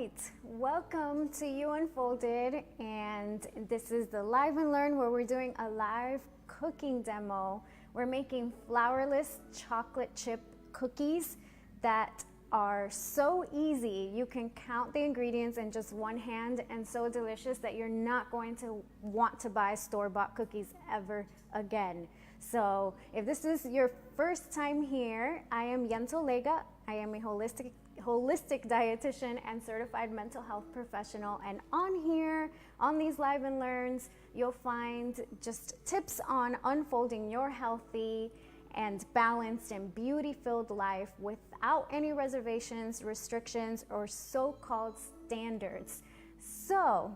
right, welcome to You Unfolded, and this is the Live and Learn where we're doing a live cooking demo. We're making flourless chocolate chip cookies that are so easy. You can count the ingredients in just one hand and so delicious that you're not going to want to buy store-bought cookies ever again. So if this is your first time here, I am Yentl Lega. I am a holistic dietitian and certified mental health professional, and on here, on these Live and Learns, you'll find just tips on unfolding your healthy and balanced and beauty-filled life without any reservations, restrictions, or so-called standards. So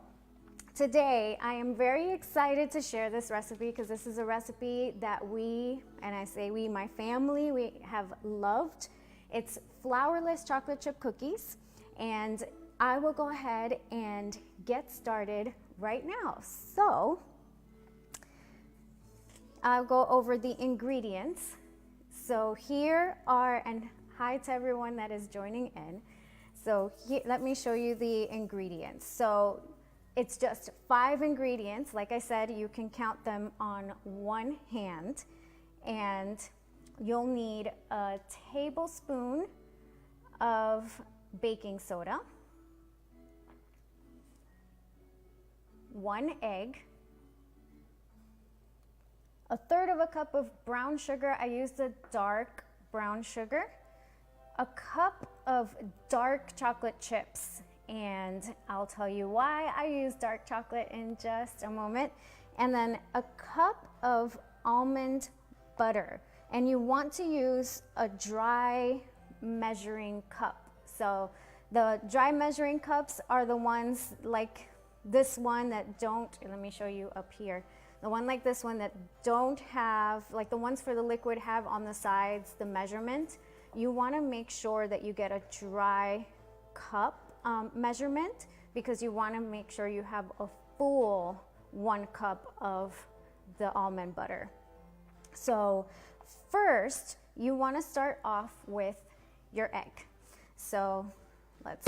today, I am very excited to share this recipe because this is a recipe that we, and I say we, my family, we have loved. It's flourless chocolate chip cookies, and I will go ahead and get started right now. So I'll go over the ingredients. So here are, and hi to everyone that is joining in. So here, let me show you the ingredients. So it's just 5 ingredients. Like I said, you can count them on one hand, and you'll need a tablespoon of baking soda, 1 egg, 1/3 cup of brown sugar. I used a dark brown sugar, a cup of dark chocolate chips, and I'll tell you why I use dark chocolate in just a moment, and then a cup of almond butter. And you want to use a dry measuring cup. So the dry measuring cups are the ones like this one that don't, let me show you up here. The one like this one that don't have, like the ones for the liquid have on the sides the measurement. You want to make sure that you get a dry cup measurement, because you want to make sure you have a full 1 cup of the almond butter. So first, you want to start off with your egg. So let's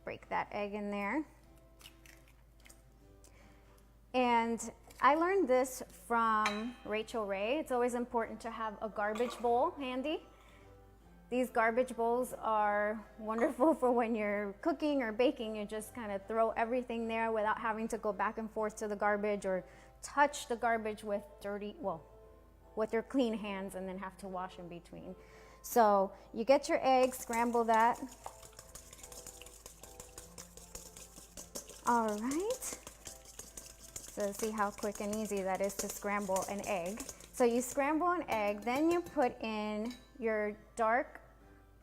break that egg in there. And I learned this from Rachel Ray. It's always important to have a garbage bowl handy. These garbage bowls are wonderful for when you're cooking or baking. You just kind of throw everything there without having to go back and forth to the garbage or touch the garbage with with your clean hands and then have to wash in between. So you get your egg, scramble that. All right. So see how quick and easy that is to scramble an egg. So you scramble an egg, then you put in your dark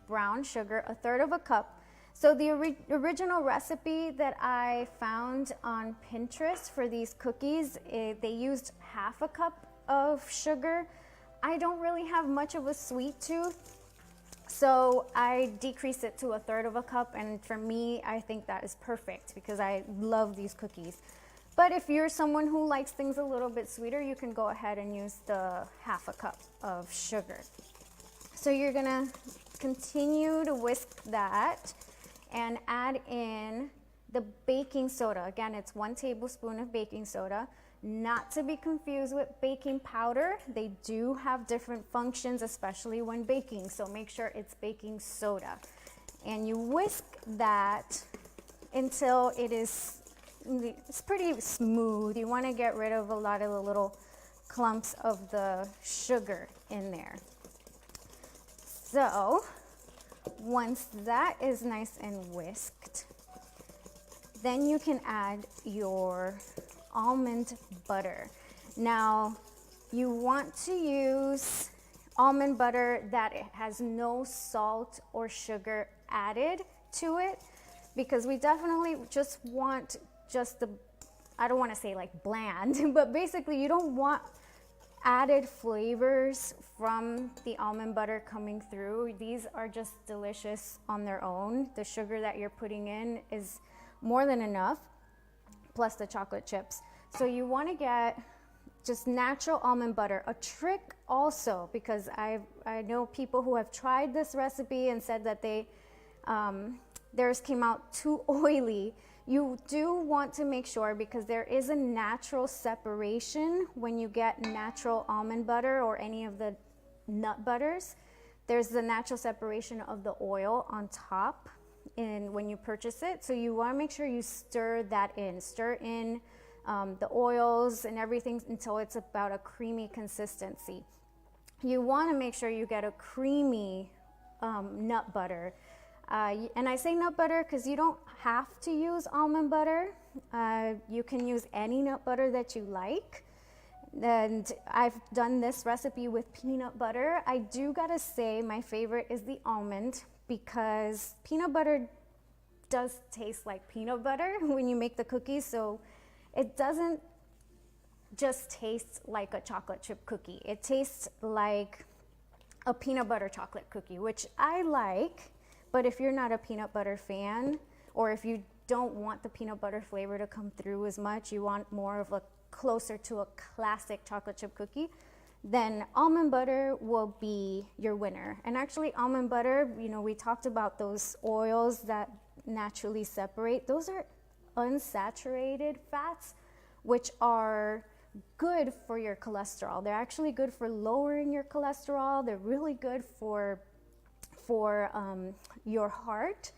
brown sugar, 1/3 cup. So the original recipe that I found on Pinterest for these cookies, they used 1/2 cup of sugar. I don't really have much of a sweet tooth, so I decreased it to 1/3 cup, and for me, I think that is perfect because I love these cookies. But if you're someone who likes things a little bit sweeter, you can go ahead and use the 1/2 cup of sugar. So you're gonna continue to whisk that and add in the baking soda. Again, it's 1 tablespoon of baking soda. Not to be confused with baking powder. They do have different functions, especially when baking, so make sure it's baking soda. And you whisk that until it's pretty smooth. You want to get rid of a lot of the little clumps of the sugar in there. So once that is nice and whisked, then you can add your almond butter. Now, you want to use almond butter that has no salt or sugar added to it, because we definitely just want I don't want to say like bland, but basically you don't want added flavors from the almond butter coming through. These are just delicious on their own. The sugar that you're putting in is more than enough, plus the chocolate chips. So you want to get just natural almond butter. A trick also, because I know people who have tried this recipe and said that they theirs came out too oily. You do want to make sure, because there is a natural separation when you get natural almond butter or any of the nut butters. There's the natural separation of the oil on top when you purchase it. So you want to make sure you stir that in. Stir in the oils and everything until it's about a creamy consistency. You want to make sure you get a creamy nut butter. And I say nut butter because you don't have to use almond butter. You can use any nut butter that you like. And I've done this recipe with peanut butter. I do gotta say my favorite is the almond, because peanut butter does taste like peanut butter when you make the cookies. So it doesn't just taste like a chocolate chip cookie. It tastes like a peanut butter chocolate cookie, which I like. But if you're not a peanut butter fan, or if you don't want the peanut butter flavor to come through as much, you want more of a closer to a classic chocolate chip cookie, then almond butter will be your winner. And actually almond butter, you know, we talked about those oils that naturally separate. Those are unsaturated fats, which are good for your cholesterol. They're actually good for lowering your cholesterol. They're really good for your heart.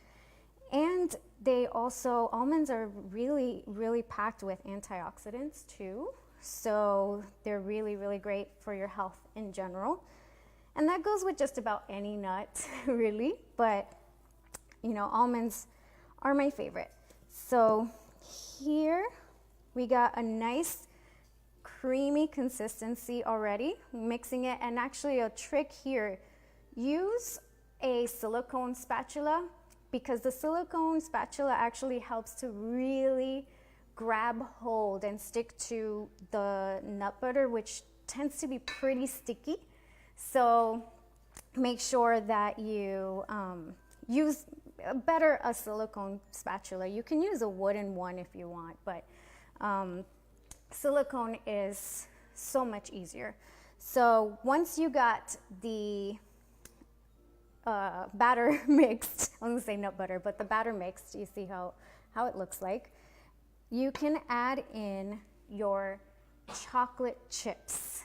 And they also, almonds are really, really packed with antioxidants too. So they're really, really great for your health in general. And that goes with just about any nut, really. But, you know, almonds are my favorite. So here we got a nice creamy consistency already, mixing it. And actually a trick here, use a silicone spatula, because the silicone spatula actually helps to really grab hold and stick to the nut butter, which tends to be pretty sticky. So make sure that you use a silicone spatula. You can use a wooden one if you want, but silicone is so much easier. So once you got the batter mixed, I was gonna say nut butter, but the batter mixed, you see how it looks like. You can add in your chocolate chips.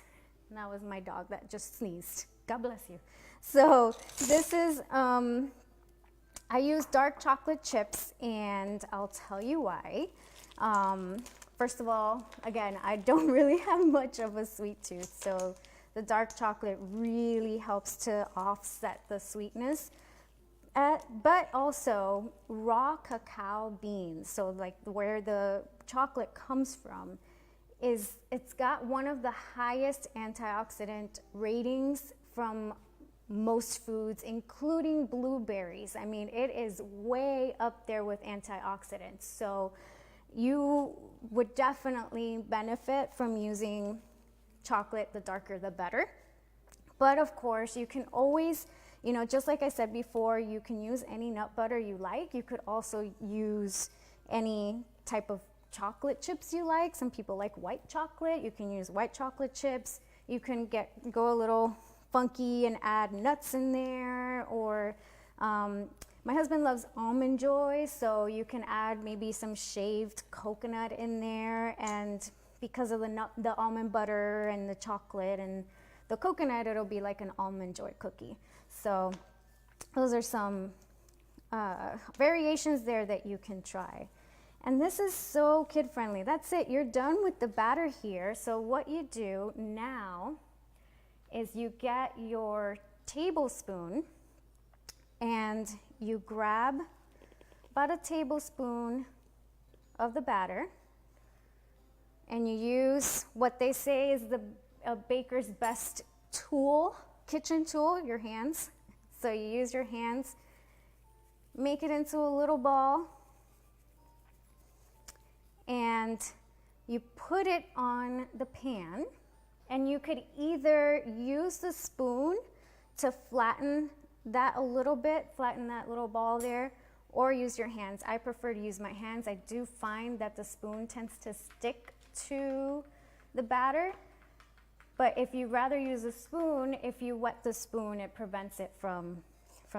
And that was my dog that just sneezed. God bless you. So this is, I use dark chocolate chips, and I'll tell you why. First of all, again, I don't really have much of a sweet tooth, so the dark chocolate really helps to offset the sweetness. But also raw cacao beans, so like where the chocolate comes from, it's got one of the highest antioxidant ratings from most foods, including blueberries. I mean, it is way up there with antioxidants. So you would definitely benefit from using chocolate, the darker the better. But of course, you can always, you know, just like I said before, you can use any nut butter you like. You could also use any type of chocolate chips you like. Some people like white chocolate. You can use white chocolate chips. You can go a little funky and add nuts in there, or my husband loves Almond Joy, so you can add maybe some shaved coconut in there, and because of the almond butter and the chocolate and the coconut, it'll be like an Almond Joy cookie. So those are some variations there that you can try. And this is so kid friendly. That's it, you're done with the batter here. So what you do now is you get your tablespoon and you grab about a tablespoon of the batter, and you use what they say is a baker's best tool, kitchen tool, your hands. So you use your hands, make it into a little ball, and you put it on the pan. And you could either use the spoon to flatten that a little bit, flatten that little ball there, or use your hands. I prefer to use my hands. I do find that the spoon tends to stick to the batter, but if you rather use a spoon, if you wet the spoon, it prevents it from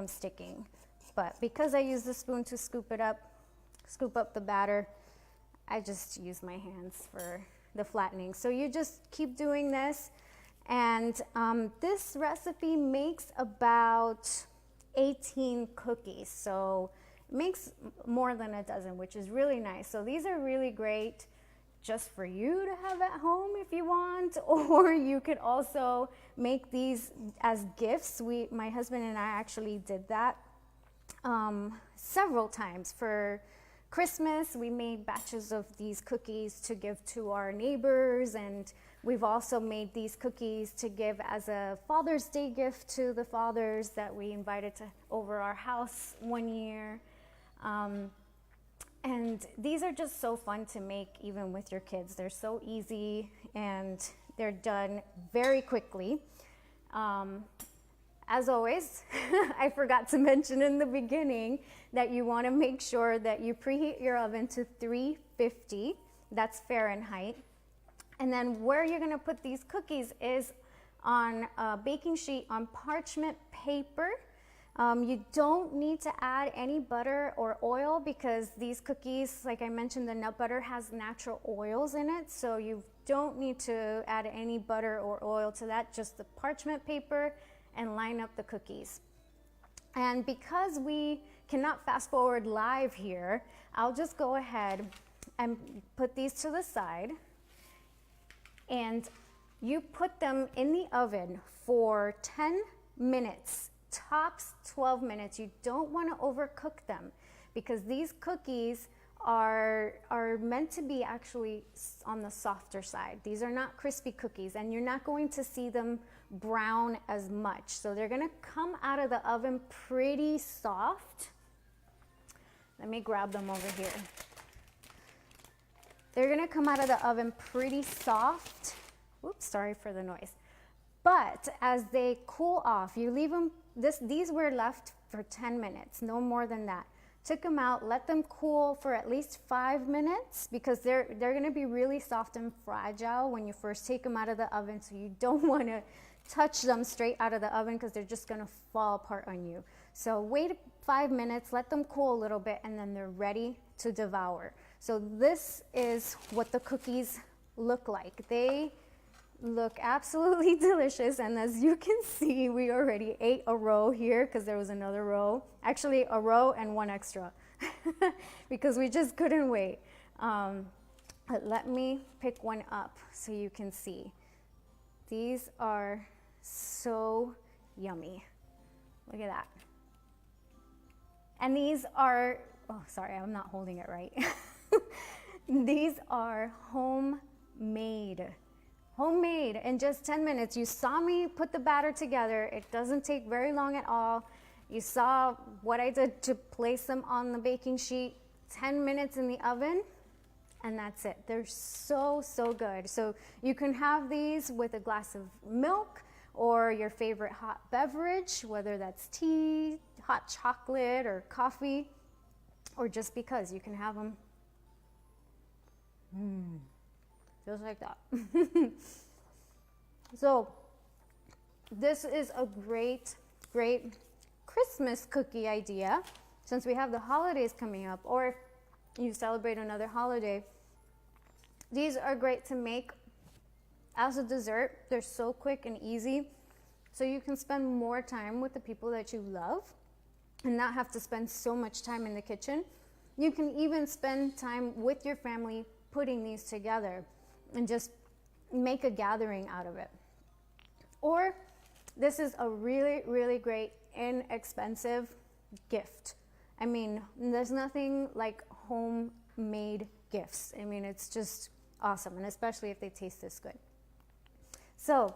sticking. but because I use the spoon to scoop up the batter, I just use my hands for the flattening. So you just keep doing this, and this recipe makes about 18 cookies, so it makes more than a dozen, which is really nice. So these are really great just for you to have at home if you want, or you could also make these as gifts. My husband and I actually did that several times. For Christmas, we made batches of these cookies to give to our neighbors, and we've also made these cookies to give as a Father's Day gift to the fathers that we invited over our house one year. And these are just so fun to make even with your kids. They're so easy and they're done very quickly. As always, I forgot to mention in the beginning that you want to make sure that you preheat your oven to 350. That's Fahrenheit. And then where you're going to put these cookies is on a baking sheet on parchment paper. You don't need to add any butter or oil because these cookies, like I mentioned, the nut butter has natural oils in it, so you don't need to add any butter or oil to that, just the parchment paper, and line up the cookies. And because we cannot fast forward live here, I'll just go ahead and put these to the side, and you put them in the oven for 10 minutes. Tops 12 minutes. You don't want to overcook them because these cookies are meant to be actually on the softer side. These are not crispy cookies, and you're not going to see them brown as much. So they're going to come out of the oven pretty soft. Let me grab them over here. They're going to come out of the oven pretty soft. Oops, sorry for the noise. But as they cool off, you leave them, these were left for 10 minutes, no more than that. Took them out, let them cool for at least 5 minutes because they're going to be really soft and fragile when you first take them out of the oven, so you don't want to touch them straight out of the oven because they're just going to fall apart on you. So wait 5 minutes, let them cool a little bit, and then they're ready to devour. So this is what the cookies look like. They look absolutely delicious, and as you can see, we already ate a row here because there was another row, actually a row and one extra because we just couldn't wait. But let me pick one up so you can see. These are so yummy. Look at that. And these are, oh sorry, I'm not holding it right. These are homemade in just 10 minutes. You saw me put the batter together. It doesn't take very long at all. You saw what I did to place them on the baking sheet. 10 minutes in the oven, and that's it. They're so good. So you can have these with a glass of milk or your favorite hot beverage, whether that's tea, hot chocolate, or coffee, or just because you can have them. Just like that. So this is a great Christmas cookie idea since we have the holidays coming up, or if you celebrate another holiday. These are great to make as a dessert. They're so quick and easy, so you can spend more time with the people that you love and not have to spend so much time in the kitchen. You can even spend time with your family putting these together and just make a gathering out of it. Or this is a really great, inexpensive gift. I mean, there's nothing like homemade gifts. I mean, it's just awesome, and especially if they taste this good. So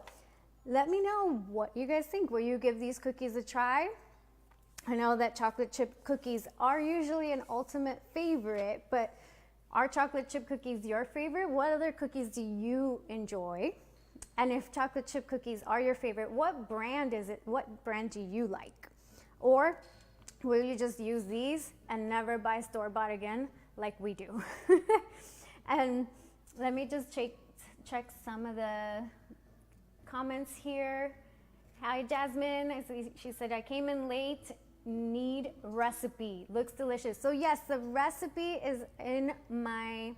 let me know what you guys think. Will you give these cookies a try? I know that chocolate chip cookies are usually an ultimate favorite, but are chocolate chip cookies your favorite? What other cookies do you enjoy? And if chocolate chip cookies are your favorite, what brand is it? What brand do you like? Or will you just use these and never buy store-bought again like we do? And let me just check some of the comments here. Hi, Jasmine. She said, I came in late need recipe. Looks delicious. So yes, the recipe is in my,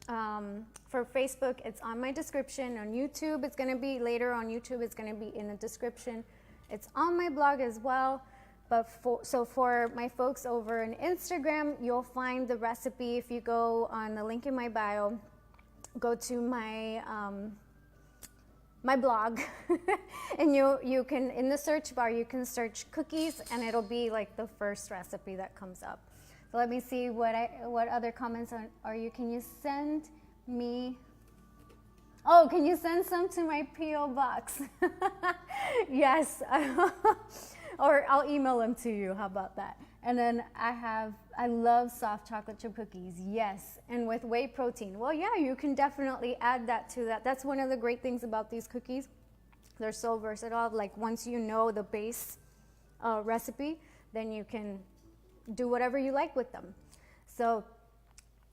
for Facebook, it's on my description. On YouTube, it's gonna be later on YouTube, it's gonna be in the description. It's on my blog as well. But for my folks over on Instagram, you'll find the recipe if you go on the link in my bio, go to my my blog, and you can, in the search bar, you can search cookies, and it'll be like the first recipe that comes up. So let me see what other comments are you. Can you send me? Oh, can you send some to my PO box? Yes. Or I'll email them to you. How about that? And then I love soft chocolate chip cookies. Yes. And with whey protein. Well, yeah, you can definitely add that to that. That's one of the great things about these cookies. They're so versatile. Like once you know the base recipe, then you can do whatever you like with them. So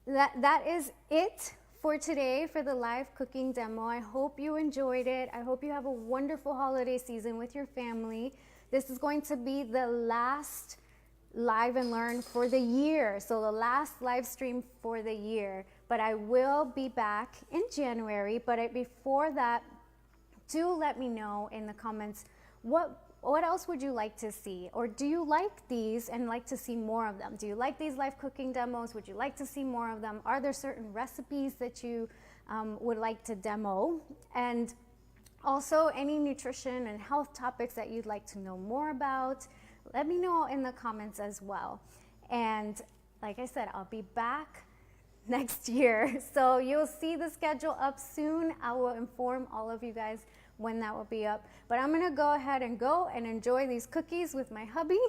that is it for today for the live cooking demo. I hope you enjoyed it. I hope you have a wonderful holiday season with your family. This is going to be the last live and learn for the year. So the last live stream for the year, but I will be back in January. But before that, do let me know in the comments, what else would you like to see? Or do you like these and like to see more of them? Do you like these live cooking demos? Would you like to see more of them? Are there certain recipes that you would like to demo? And also, any nutrition and health topics that you'd like to know more about, let me know in the comments as well. And like I said, I'll be back next year. So you'll see the schedule up soon. I will inform all of you guys when that will be up. But I'm gonna go ahead and enjoy these cookies with my hubby.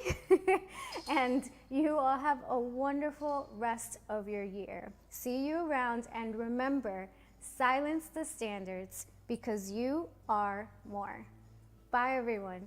And you all have a wonderful rest of your year. See you around, and remember, silence the standards, because you are more. Bye, everyone.